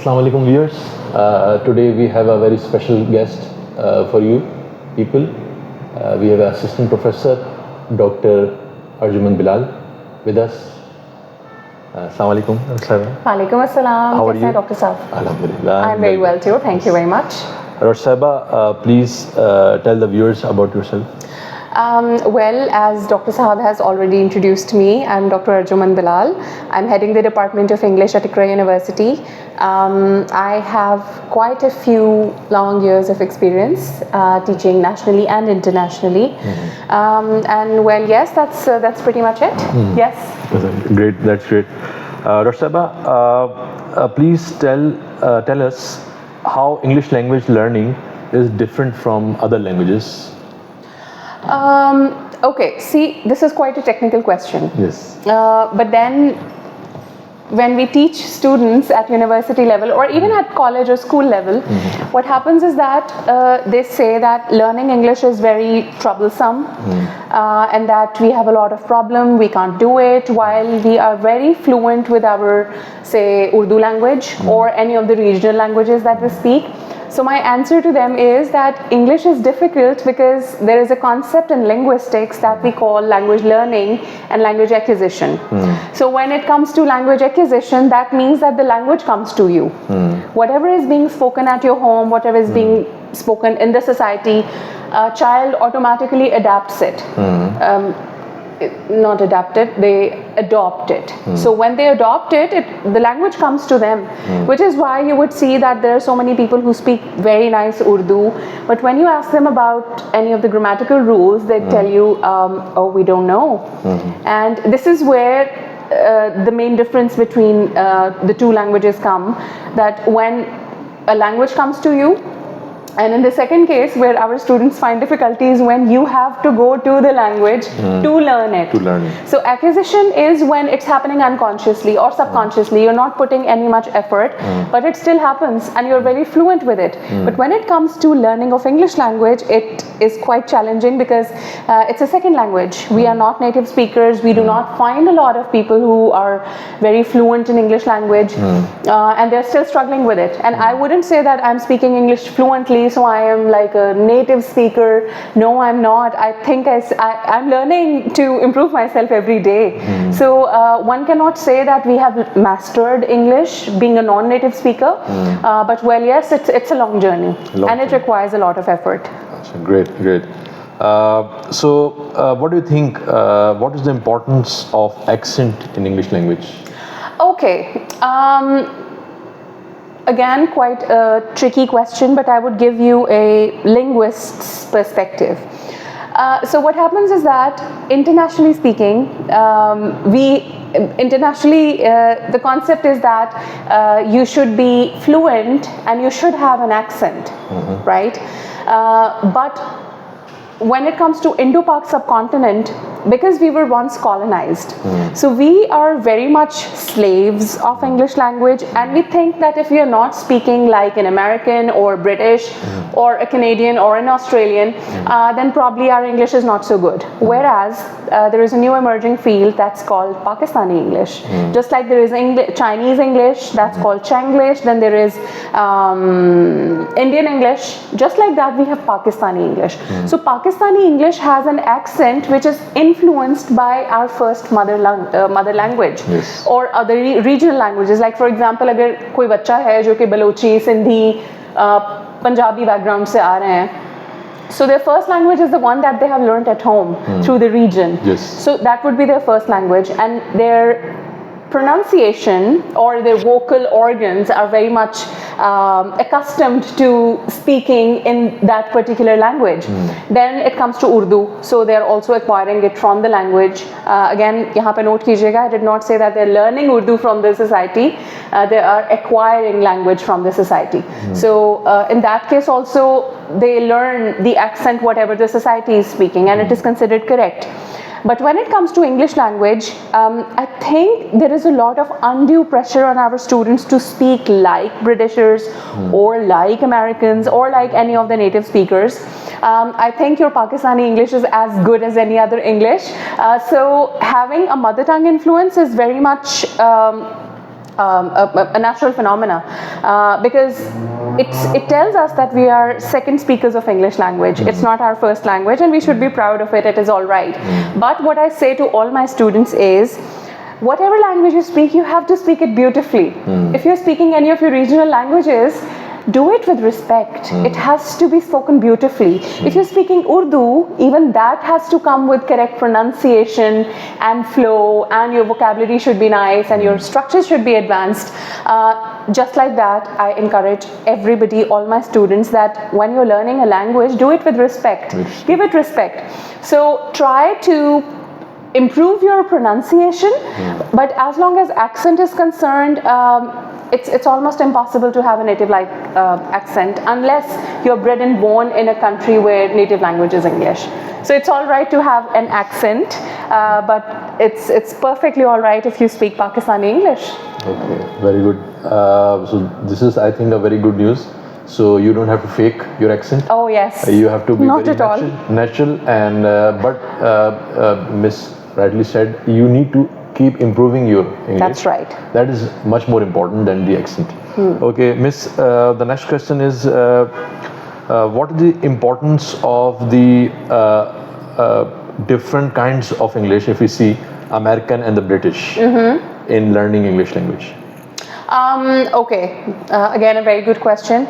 Assalamu alaikum viewers. Today we have a very special guest for you people. We have Assistant Professor Dr. Arjuman Bilal with us. Assalamu alaikum. Walaikum assalam. How are you? Dr. Saab? Alhamdulillah. I'm very well too. Thank you very much. Dr. Saiba, please tell the viewers about yourself. Well, as Dr. Saab has already introduced me, I'm Dr. Arjuman Bilal. I'm heading the Department of English at Iqra University. I have quite a few long years of experience teaching nationally and internationally. And well, yes, that's pretty much it. Yes. Great, that's great. Dr. Saiba, please tell us how English language learning is different from other languages. Okay, see, this is quite a technical question. Yes. But then when we teach students at university level or even at college or school level, what happens is that they say that learning English is very troublesome and that we have a lot of problem, we can't do it, while we are very fluent with our, say, Urdu language or any of the regional languages that we speak. So my answer to them is that English is difficult because there is a concept in linguistics that we call language learning and language acquisition. So when it comes to language acquisition, that means that the language comes to you. Whatever is being spoken at your home, whatever is being spoken in the society, a child automatically adapts it. Not adapt it, they adopt it. So when they adopt it, the language comes to them, which is why you would see that there are so many people who speak very nice Urdu, but when you ask them about any of the grammatical rules, they tell you, oh, we don't know. And this is where the main difference between the two languages come, that when a language comes to you, and in the second case, where our students find difficulties when you have to go to the language to learn it. So acquisition is when it's happening unconsciously or subconsciously. You're not putting any much effort, but it still happens and you're very fluent with it. But when it comes to learning of English language, it is quite challenging because it's a second language. We are not native speakers. We do not find a lot of people who are very fluent in English language and they're still struggling with it. And I wouldn't say that I'm speaking English fluently, so I am like a native speaker. No, I'm not. I think I'm learning to improve myself every day. So one cannot say that we have mastered English being a non-native speaker, but well, yes, it's a long journey and it requires a lot of effort. Great. So what do you think, what is the importance of accent in English language? Okay. Again, quite a tricky question, but I would give you a linguist's perspective. So what happens is that, internationally speaking, the concept is that you should be fluent and you should have an accent, right? But when it comes to Indo-Pak subcontinent, because we were once colonized, so we are very much slaves of English language, and we think that if we are not speaking like an American or British or a Canadian or an Australian, then probably our English is not so good. Whereas there is a new emerging field that's called Pakistani English. Just like there is Chinese English, that's called Chinglish, then there is Indian English. Just like that, we have Pakistani English. So Pakistani English has an accent which is influenced by our first mother language or other regional languages. Like for example, अगर कोई बच्चा है जो कि Balochi, Sindhi, Punjabi background से आ रहे हैं, so their first language is the one that they have learned at home through the region. So that would be their first language, and their pronunciation or their vocal organs are very much accustomed to speaking in that particular language. Then it comes to Urdu, so they are also acquiring it from the language. Again, यहाँ पे note कीजिएगा, I did not say that they're learning Urdu from the society. They are acquiring language from the society. So in that case also, they learn the accent whatever the society is speaking, and it is considered correct. But when it comes to English language, I think there is a lot of undue pressure on our students to speak like Britishers or like Americans or like any of the native speakers. I think your Pakistani English is as good as any other English. So having a mother tongue influence is very much a natural phenomena, because it tells us that we are second speakers of English language. It's not our first language, and we should be proud of it. It is all right. But what I say to all my students is, whatever language you speak, you have to speak it beautifully. If you're speaking any of your regional languages, do it with respect. It has to be spoken beautifully. If you're speaking Urdu, even that has to come with correct pronunciation and flow, and your vocabulary should be nice, and your structures should be advanced. Just like that, I encourage everybody, all my students, that when you're learning a language, do it with respect. Give it respect. So try to improve your pronunciation, but as long as accent is concerned, it's almost impossible to have a native like accent unless you're bred and born in a country where native language is English. So it's all right to have an accent, but it's perfectly all right if you speak Pakistani English. Okay, very good. So this is, I think, a very good news. So you don't have to fake your accent. Oh yes. You have to be Not very at all. natural, and but Miss rightly said, you need to keep improving your English. That's right. That is much more important than the accent. Okay, Miss, the next question is, what is the importance of the different kinds of English, if we see American and the British, in learning English language? Okay, again a very good question.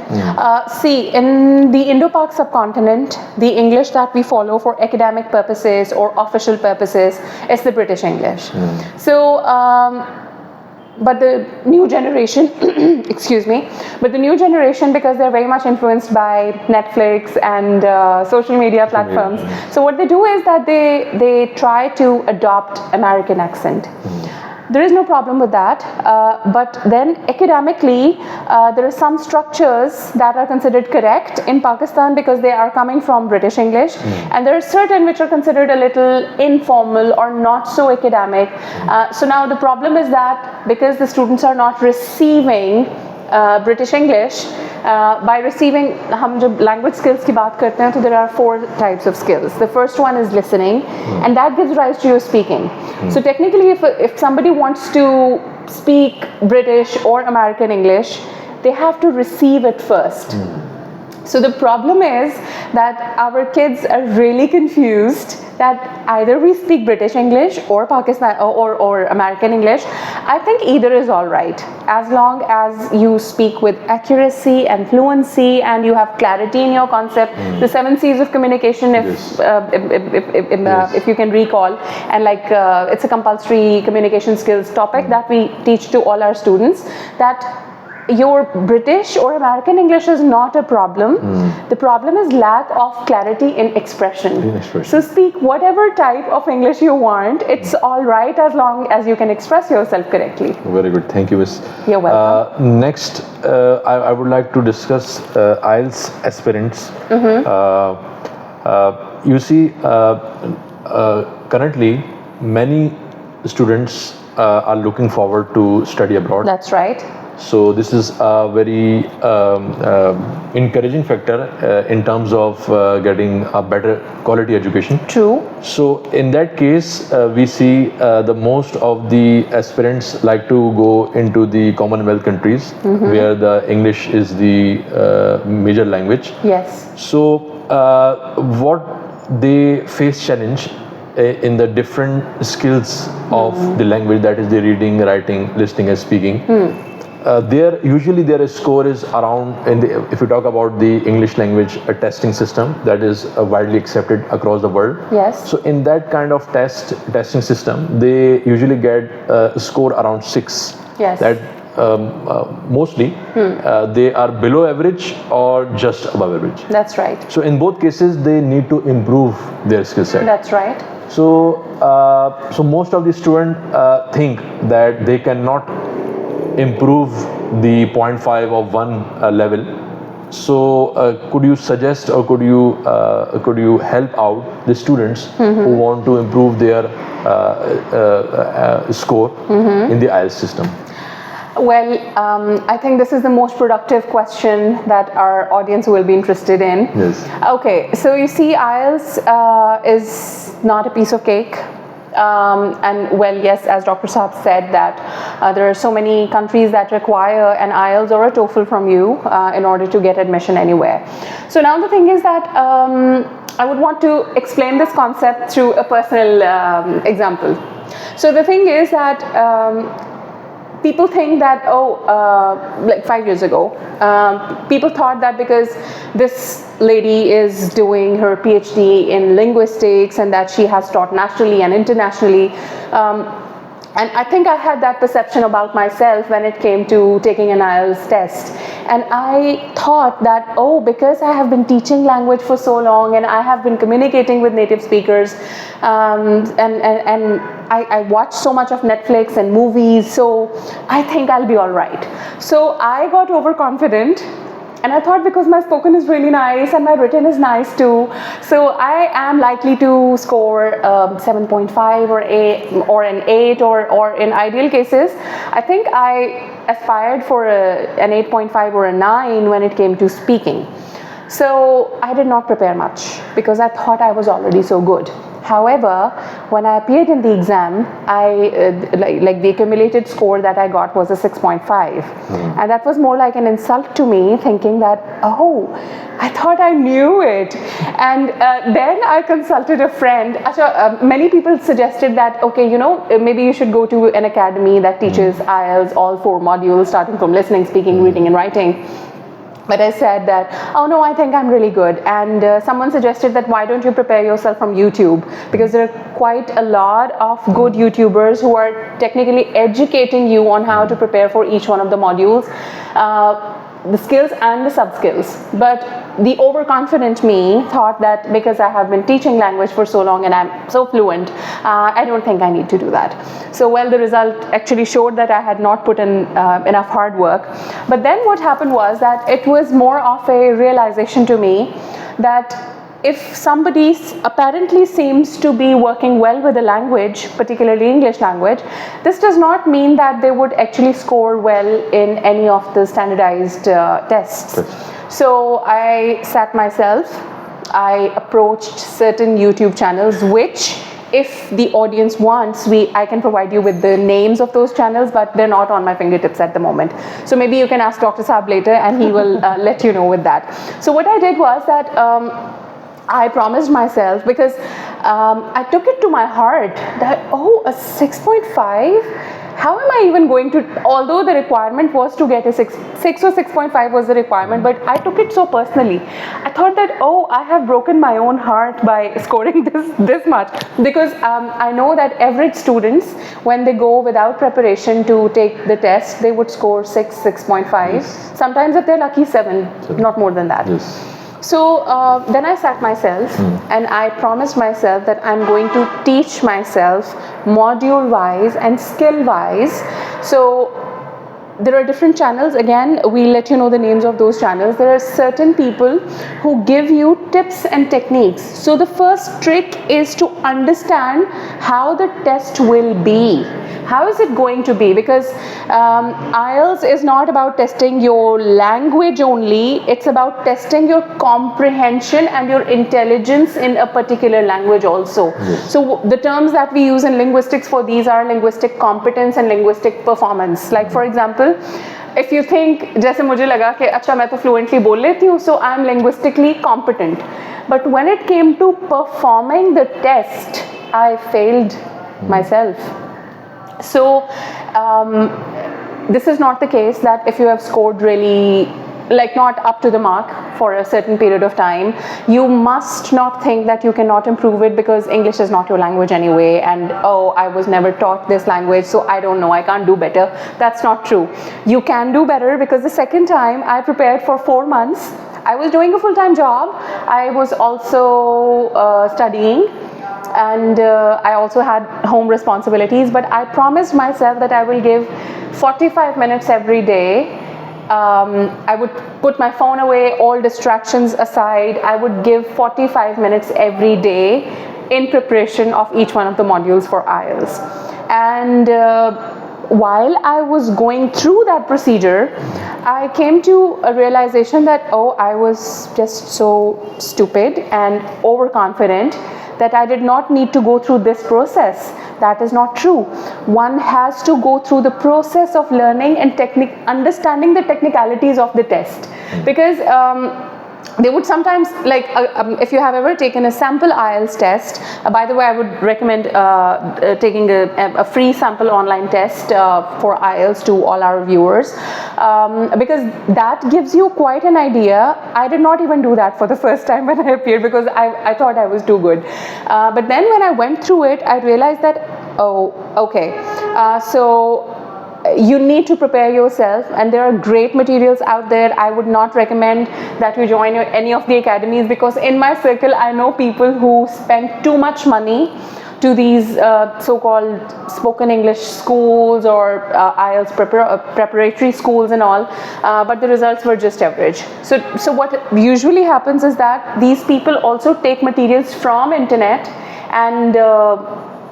See, in the Indo-Pak subcontinent, the English that we follow for academic purposes or official purposes is the British English. So, but the new generation, excuse me, but the new generation, because they're very much influenced by Netflix and social media platforms, so what they do is that they try to adopt American accent. There is no problem with that, but then academically, there are some structures that are considered correct in Pakistan because they are coming from British English, and there are certain which are considered a little informal or not so academic. So now the problem is that because the students are not receiving British English, by receiving, हम जब language skills की बात करते हैं, तो there are 4 types of skills. The first one is listening, and that gives rise to your speaking. So technically, if somebody wants to speak British or American English, they have to receive it first. So the problem is that our kids are really confused that either we speak British English or Pakistan or American English. I think either is all right, as long as you speak with accuracy and fluency and you have clarity in your concept. The 7 C's of communication, if you can recall, and like it's a compulsory communication skills topic that we teach to all our students, that your British or American English is not a problem. The problem is lack of clarity in expression. So speak whatever type of English you want. It's all right as long as you can express yourself correctly. Very good. Thank you, Miss. You're welcome. Next, I would like to discuss IELTS aspirants. You see, currently, many students are looking forward to study abroad. That's right. So this is a very encouraging factor in terms of getting a better quality education. True. So in that case, we see the most of the aspirants like to go into the Commonwealth countries where the English is the major language. Yes. So what they face challenge in the different skills of the language, that is the reading, writing, listening and speaking. Usually their score is around, if you talk about the English language testing system that is widely accepted across the world. Yes. So in that kind of testing system, they usually get a score around 6. Yes. That mostly they are below average or just above average. That's right. So in both cases, they need to improve their skill set. That's right. So so most of the students think that they cannot improve the 0.5 of 1 level. So could you suggest or could you help out the students who want to improve their score in the IELTS system? Well, I think this is the most productive question that our audience will be interested in. Yes. Okay, so you see, IELTS is not a piece of cake. And well, yes, as Dr. Saab said that there are so many countries that require an IELTS or a TOEFL from you in order to get admission anywhere. So now the thing is that I would want to explain this concept through a personal example. So the thing is that people think that, like 5 years ago, people thought that because this lady is doing her PhD in linguistics and that she has taught nationally and internationally, and I think I had that perception about myself when it came to taking an IELTS test. And I thought that, because I have been teaching language for so long and I have been communicating with native speakers, and I watch so much of Netflix and movies, so I think I'll be all right. So I got overconfident. And I thought because my spoken is really nice and my written is nice too, so I am likely to score 7.5 or an 8 or in ideal cases, I think I aspired for an 8.5 or a 9 when it came to speaking. So I did not prepare much because I thought I was already so good. However, when I appeared in the exam, like the accumulated score that I got was a 6.5, and that was more like an insult to me, thinking that, I thought I knew it. And then I consulted a friend. Many people suggested that, maybe you should go to an academy that teaches IELTS, all 4 modules, starting from listening, speaking, reading, and writing. But I said that, no, I think I'm really good. And someone suggested that why don't you prepare yourself from YouTube? Because there are quite a lot of good YouTubers who are technically educating you on how to prepare for each one of the modules, the skills and the sub-skills. But the overconfident me thought that because I have been teaching language for so long and I'm so fluent, I don't think I need to do that. So well, the result actually showed that I had not put in enough hard work. But then what happened was that it was more of a realization to me that if somebody apparently seems to be working well with a language, particularly English language, this does not mean that they would actually score well in any of the standardized tests. So I sat myself, I approached certain YouTube channels, which if the audience wants, I can provide you with the names of those channels, but they're not on my fingertips at the moment. So maybe you can ask Dr. Saab later and he will let you know with that. So what I did was that I promised myself, because I took it to my heart that, a 6.5? How am I even going to, although the requirement was to get a 6 or 6.5 was the requirement, but I took it so personally. I thought that, I have broken my own heart by scoring this much. Because I know that average students, when they go without preparation to take the test, they would score 6, 6.5. Yes. Sometimes if they're lucky, 7, not more than that. Yes. So then I sat myself and I promised myself that I'm going to teach myself module wise and skill wise. So there are different channels. Again, we'll let you know the names of those channels. There are certain people who give you tips and techniques. So the first trick is to understand how the test will be. How is it going to be? Because IELTS is not about testing your language only, it's about testing your comprehension and your intelligence in a particular language also. Yes. So the terms that we use in linguistics for these are linguistic competence and linguistic performance. Like for example, if you think, जैसे मुझे लगा कि अच्छा मैं तो fluently बोल लेती हूँ, so I'm linguistically competent. But when it came to performing the test, I failed myself. So this is not the case that if you have scored really, like not up to the mark for a certain period of time, you must not think that you cannot improve it because English is not your language anyway, and I was never taught this language, so I don't know, I can't do better. That's not true. You can do better, because the second time I prepared for 4 months. I was doing a full-time job. I was also studying. And I also had home responsibilities, but I promised myself that I will give 45 minutes every day. I would put my phone away, all distractions aside. I would give 45 minutes every day in preparation of each one of the modules for IELTS. And while I was going through that procedure, I came to a realization that I was just so stupid and overconfident that I did not need to go through this process. That is not true. One has to go through the process of learning and understanding the technicalities of the test, because they would sometimes, like if you have ever taken a sample IELTS test, by the way, I would recommend taking a free sample online test for IELTS to all our viewers, because that gives you quite an idea. I did not even do that for the first time when I appeared, because I thought I was too good, but then when I went through it, I realized that, oh, okay, so you need to prepare yourself, and there are great materials out there. I would not recommend that you join any of the academies, because in my circle I know people who spend too much money to these so-called spoken English schools or IELTS preparatory schools and all, but the results were just average. So what usually happens is that these people also take materials from internet and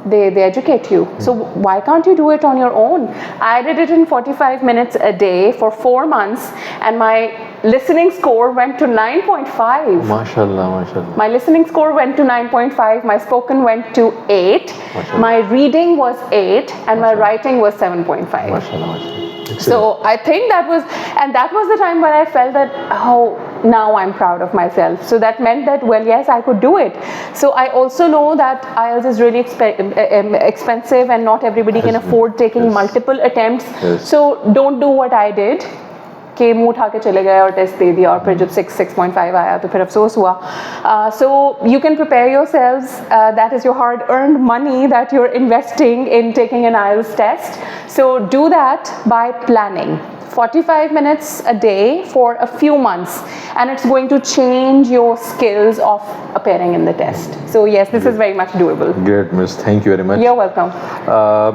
they educate you. So why can't you do it on your own? I did it in 45 minutes a day for 4 months, and my listening score went to 9.5. MashaAllah, MashaAllah. My listening score went to 9.5, my spoken went to 8, MashaAllah. my reading was 8, and my writing was 7.5. MashaAllah, MashaAllah. So I think that was the time when I felt that, oh, now I'm proud of myself. So that meant that, well, yes, I could do it. So I also know that IELTS is really expensive, and not everybody can afford taking multiple attempts. So don't do what I did, कि मुंह उठा के चले गए और test दे दिया, और फिर जब 6.5 आया तो फिर अफसोस हुआ. So you can prepare yourselves. That is your hard-earned money that you're investing in taking an IELTS test. So do that by planning. 45 minutes a day for a few months, and it's going to change your skills of appearing in the test. So yes, this is very much doable. Great, Miss. Thank you very much. You're welcome.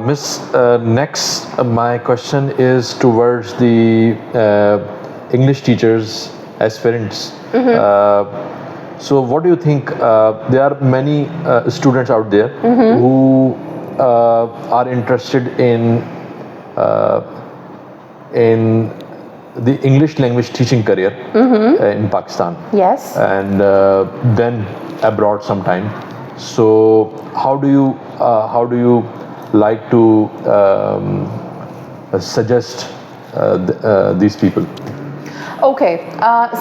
Miss, next my question is towards the English teachers, aspirants. So what do you think? There are many students out there who are interested in the English language teaching career in Pakistan. Yes. And then abroad sometime. So how do you like to suggest these people? Okay,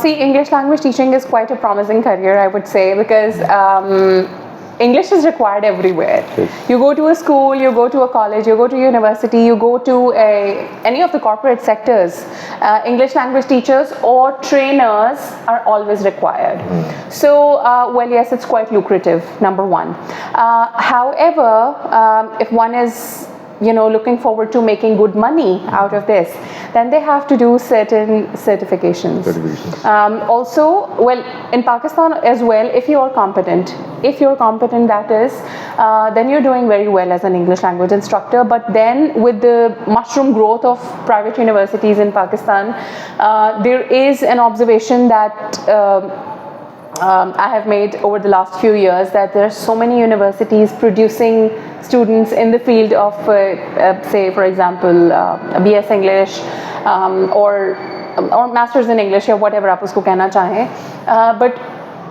see, English language teaching is quite a promising career, I would say, because English is required everywhere. Yes. You go to a school, you go to a college, you go to university, you go to any of the corporate sectors, English language teachers or trainers are always required. So, well, yes, it's quite lucrative, number one. However, if one is looking forward to making good money out of this, then they have to do certain certifications. Also, well, in Pakistan as well, if you're competent, that is, then you're doing very well as an English language instructor. But then with the mushroom growth of private universities in Pakistan, there is an observation that I have made over the last few years, that there are so many universities producing students in the field of, say, for example, BS English or Masters in English, or whatever आप उसको कहना चाहें. But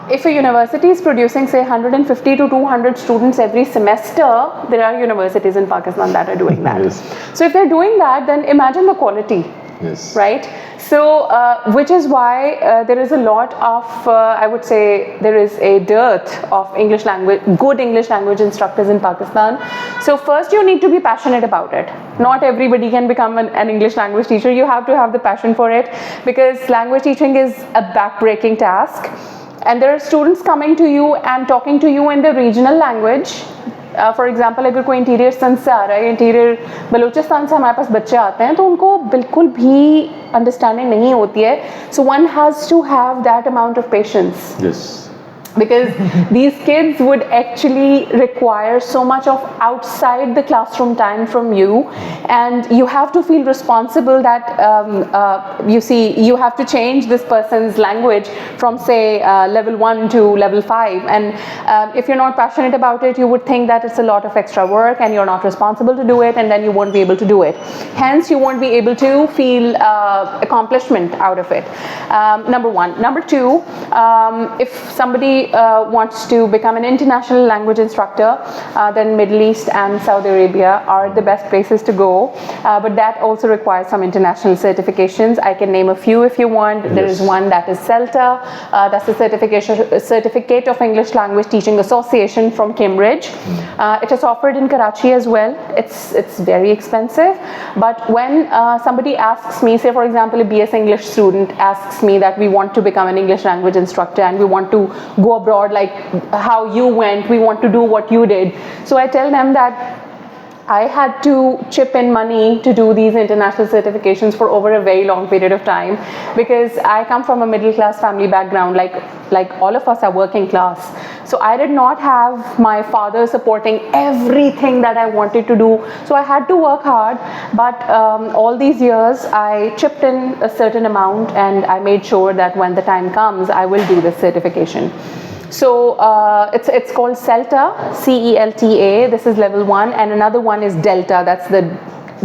if a university is producing, say, 150 to 200 students every semester, there are universities in Pakistan that are doing that. Yes. So if they're doing that, then imagine the quality. Yes. Right? So, which is why there is a lot of, I would say, there is a dearth of good English language instructors in Pakistan. So first you need to be passionate about it. Not everybody can become an English language teacher. You have to have the passion for it, because language teaching is a back-breaking task. And there are students coming to you and talking to you in the regional language. For example अगर कोई interior सन से आ रहा है, interior Balochistan से हमारे पास बच्चे आते हैं, तो उनको बिल्कुल भी अंडरस्टैंडिंग नहीं होती है. So one has to have that amount of patience, because these kids would actually require so much of outside the classroom time from you, and you have to feel responsible that you have to change this person's language from, say, level 1 to level 5, and if you're not passionate about it, you would think that it's a lot of extra work and you're not responsible to do it, and then you won't be able to do it. Hence you won't be able to feel accomplishment out of it. Number one. Number two, if somebody somebody wants to become an international language instructor, then Middle East and Saudi Arabia are the best places to go. But that also requires some international certifications. I can name a few if you want. There is one that is CELTA. That's the Certificate of English Language Teaching Association from Cambridge. It is offered in Karachi as well. It's very expensive. But when somebody asks me, say for example a BS English student asks me that we want to become an English language instructor and we want to go abroad like how you went, we want to do what you did. So I tell them that I had to chip in money to do these international certifications for over a very long period of time, because I come from a middle class family background, like all of us are working class. So I did not have my father supporting everything that I wanted to do. So I had to work hard, but all these years I chipped in a certain amount and I made sure that when the time comes, I will do this certification. So it's called CELTA, CELTA. This is level 1, and another one is DELTA. That's the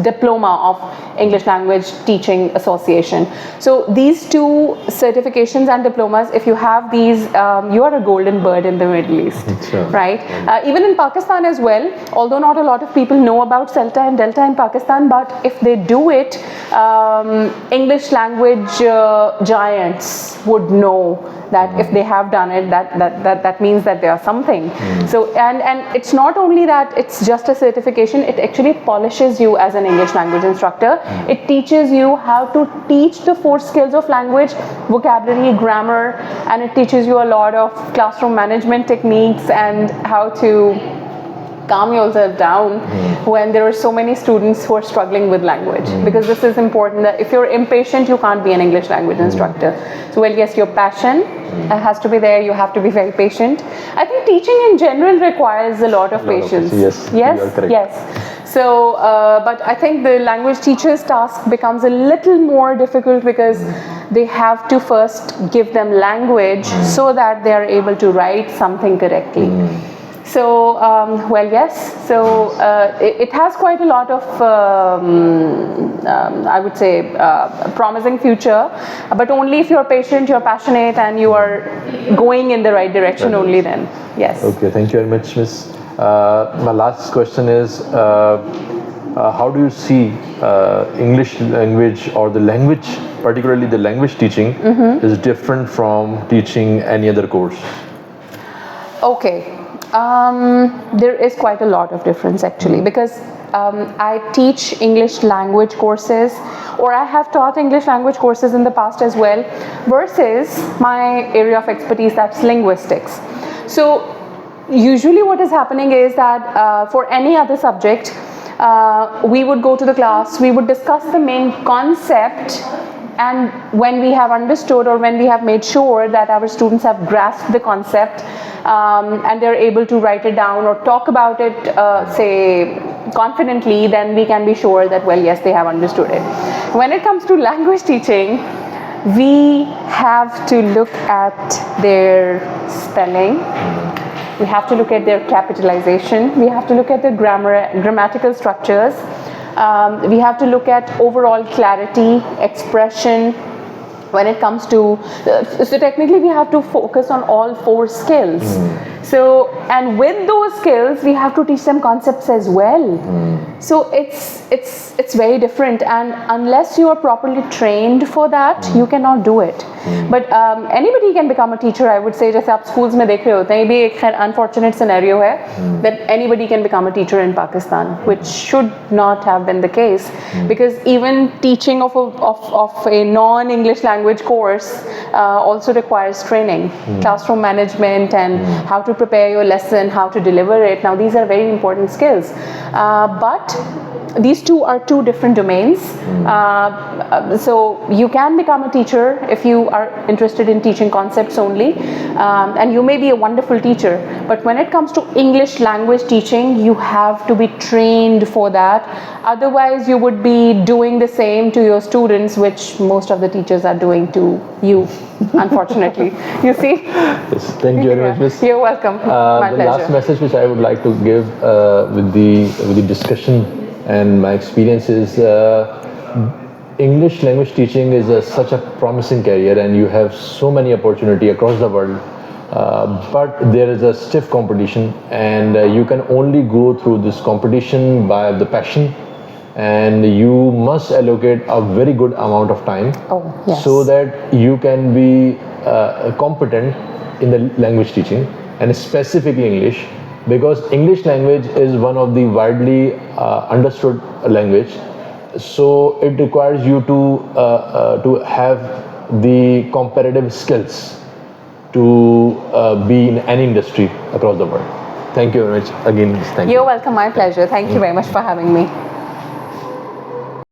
Diploma of English Language Teaching Association. So these two certifications and diplomas, if you have these, you are a golden bird in the Middle East, right? Even in Pakistan as well, although not a lot of people know about CELTA and DELTA in Pakistan, but if they do it, English language giants would know that if they have done it, that means that they are something. So and it's not only that it's just a certification, it actually polishes you as an English language instructor. It teaches you how to teach the 4 skills of language: vocabulary, grammar, and it teaches you a lot of classroom management techniques and how to calm yourself down when there are so many students who are struggling with language, because this is important. That if you're impatient, you can't be an English language instructor. So well, yes, your passion has to be there. You have to be very patient. I think teaching in general requires a lot of patience. Yes, yes, you are correct. yes. So but I think the language teacher's task becomes a little more difficult, because they have to first give them language so that they are able to write something correctly. So, well, yes, so it has quite a lot of, I would say, promising future, but only if you're patient, you're passionate, and you are going in the right direction, only then, yes. Okay, thank you very much, Miss. My last question is, how do you see English language, or the language, particularly the language teaching, is different from teaching any other course? Okay. There is quite a lot of difference actually, because I teach English language courses, or I have taught English language courses in the past as well, versus my area of expertise, that's linguistics. So usually what is happening is that for any other subject, we would go to the class, we would discuss the main concept, and when we have understood, or when we have made sure that our students have grasped the concept, and they're able to write it down or talk about it, say confidently, then we can be sure that, well, yes, they have understood it. When it comes to language teaching, we have to look at their spelling, we have to look at their capitalization, we have to look at the grammatical structures, we have to look at overall clarity, expression. When it comes to, so technically we have to focus on all 4 skills. So, and with those skills, we have to teach them concepts as well. So it's very different, and unless you are properly trained for that, you cannot do it. But anybody can become a teacher, I would say. जैसे आप schools में देख रहे होते हैं, ये भी एक खैर unfortunate scenario है that anybody can become a teacher in Pakistan, which should not have been the case, because even teaching of a non-English language course also requires training, classroom management, and how to prepare your lesson, how to deliver it. Now these are very important skills, but these two are 2 different domains. So you can become a teacher if you are interested in teaching concepts only, and you may be a wonderful teacher, but when it comes to English language teaching, you have to be trained for that. Otherwise you would be doing the same to your students, which most of the teachers are doing to you, unfortunately. You see? Yes, thank you very much, Miss. You're welcome. My the pleasure. last message which I would like to give with the discussion and my experience is, English language teaching is such a promising career, and you have so many opportunity across the world but there is a stiff competition, and you can only go through this competition by the passion, and you must allocate a very good amount of time so that you can be competent in the language teaching, and specifically English, because English language is one of the widely understood language. So it requires you to have the comparative skills to be in any industry across the world. Thank you very much again. Thank you. You're welcome. My pleasure. Thank you very much for having me.